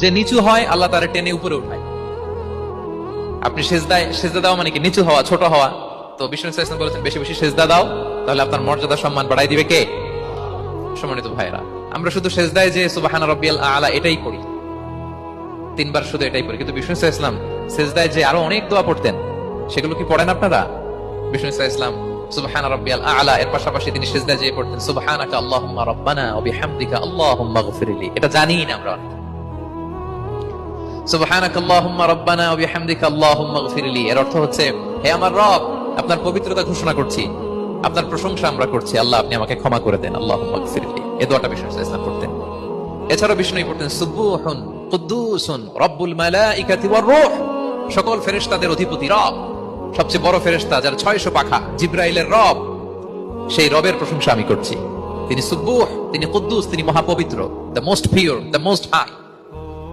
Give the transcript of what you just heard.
যে নিচু হয় আল্লাহ তারে টেনে উপরে উঠায়। আপনি সেজদা দাও মানে কি নিচু হওয়া, ছোট হওয়া। তো বিষ্ণু সাল্লাল্লাহু আলাইহি ওয়াসাল্লাম বলেছেন বেশি বেশি সেজদা দাও, তাহলে আপনার মর্যাদা সম্মান বাড়াই দিবে কে? সম্মানিত ভাইরা, আমরা শুধু সেজদায় যে সুবহানা রাব্বিয়াল আ'লা এটাই পড়ি, 3 বার শুধু এটাই পড়ি, কিন্তু বিষ্ণু সাল্লাল্লাহু আলাইহি ওয়াসাল্লাম সেজদায় যে আরো অনেক দোয়া পড়তেন, সেগুলো কি পড়েন আপনারা? বিষ্ণু সাল্লাল্লাহু আলাইহি ওয়াসাল্লাম সুবহানা রাব্বিয়াল আ'লা এর পাশাপাশি তিনি সেজদায় যে পড়তেন সুবহানাকা আল্লাহুম্মা রাব্বানা ওয়া বিহামদিকা আল্লাহুম্মা ইগফিরলি। এটা জানি না আমরা। সুবহানাকা আল্লাহুম্মা রাব্বানা ওয়া বিহামদিকা আল্লাহুম্মা ইগফিরলি এর অর্থ হচ্ছে, হে আমার রব, আপনার পবিত্রতা ঘোষণা করছি, আপনার প্রশংসা আমরা করছি, আল্লাহ আপনি আমাকে ক্ষমা করে দেন, আল্লাহুম্মা ইগফিরলি। এই দোয়াটা বিষ্ণু সাল্লাল্লাহু আলাইহি ওয়াসাল্লাম পড়তেন। এছাড়াও বিষ্ণু পড়তেন সুবহুন কুদ্দুসুন রব্বুল মালাইকাতি ওয়ার রূহ, সকল ফেরেশতাদের অধিপতি রব, সবচেয়ে বড় ফেরেশতা যার 600 পাখা, জিবরাইলের রব, সেই রবের প্রশংসা আমি করছি। তিনি সুবহুহ, তিনি কুদ্দুস, তিনি মহাপবিত্র, the most pure, the most high.